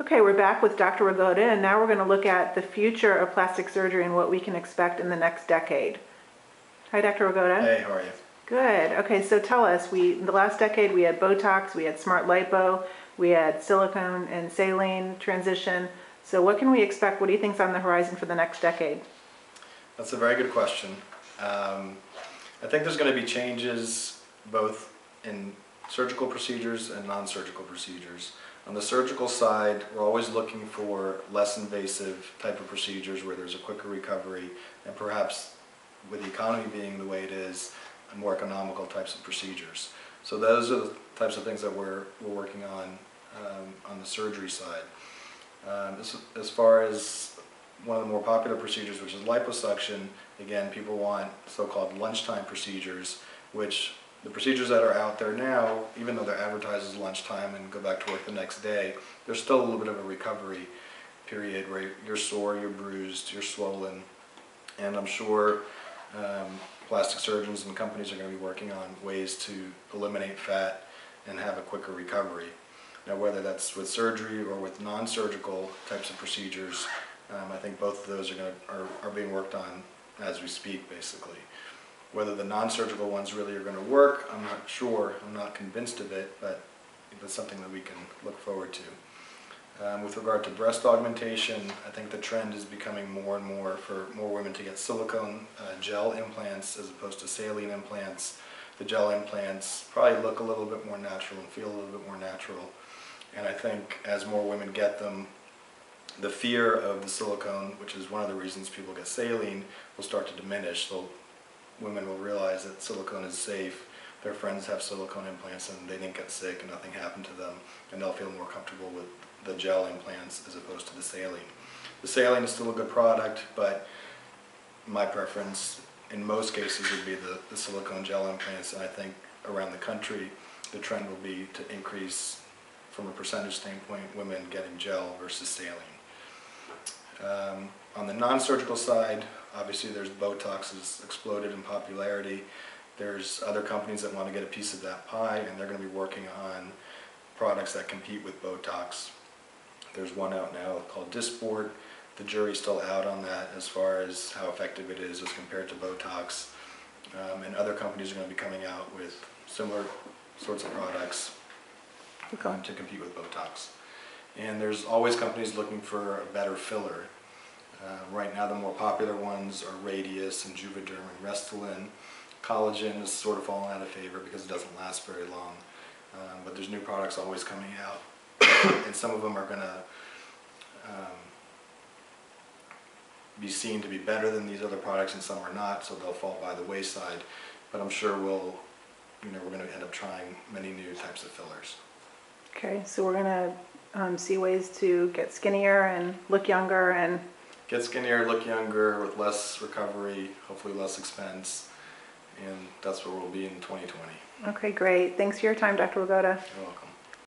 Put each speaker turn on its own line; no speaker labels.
Okay, we're back with Dr. Wigoda, and now we're going to look at the future of plastic surgery and what we can expect in the next decade. Hi, Dr. Wigoda.
Hey, how are you?
Good. Okay, so tell us, in the last decade we had Botox, we had smart lipo, we had silicone and saline transition. So what can we expect? What do you think is on the horizon for the next decade?
That's a very good question. I think there's going to be changes both in surgical procedures and non-surgical procedures. On the surgical side, we're always looking for less invasive type of procedures where there's a quicker recovery, and perhaps with the economy being the way it is, more economical types of procedures. So those are the types of things that we're working on the surgery side. As far as one of the more popular procedures, which is liposuction, again, people want so-called lunchtime procedures, which the procedures that are out there now, even though they're advertised as lunchtime and go back to work the next day, there's still a little bit of a recovery period where you're sore, you're bruised, you're swollen, and I'm sure plastic surgeons and companies are going to be working on ways to eliminate fat and have a quicker recovery. Now, whether that's with surgery or with non-surgical types of procedures, I think both of those are being worked on as we speak, basically. Whether the non-surgical ones really are going to work, I'm not sure. I'm not convinced of it, but that's something that we can look forward to. With regard to breast augmentation, I think the trend is becoming more and more for more women to get silicone gel implants as opposed to saline implants. The gel implants probably look a little bit more natural and feel a little bit more natural. And I think as more women get them, the fear of the silicone, which is one of the reasons people get saline, will start to diminish. So women will realize that silicone is safe. Their friends have silicone implants and they didn't get sick and nothing happened to them, and they'll feel more comfortable with the gel implants as opposed to the saline. The saline is still a good product, but my preference in most cases would be the silicone gel implants, and I think around the country the trend will be to increase, from a percentage standpoint, women getting gel versus saline. On the non-surgical side, obviously there's Botox has exploded in popularity. There's other companies that want to get a piece of that pie, and they're going to be working on products that compete with Botox. There's one out now called Dysport. The jury's still out on that as far as how effective it is as compared to Botox. And other companies are going to be coming out with similar sorts of products to compete with Botox. And there's always companies looking for a better filler. Right now the more popular ones are Radius and Juvederm and Restylane. Collagen is sort of falling out of favor because it doesn't last very long. But there's new products always coming out, and some of them are going to be seen to be better than these other products, and some are not, so they'll fall by the wayside. But I'm sure we're going to end up trying many new types of fillers.
Okay, so we're going to see ways to get skinnier and look younger and
get skinnier, look younger, with less recovery, hopefully less expense, and that's where we'll be in 2020.
Okay, great. Thanks for your time, Dr. Wigoda.
You're welcome.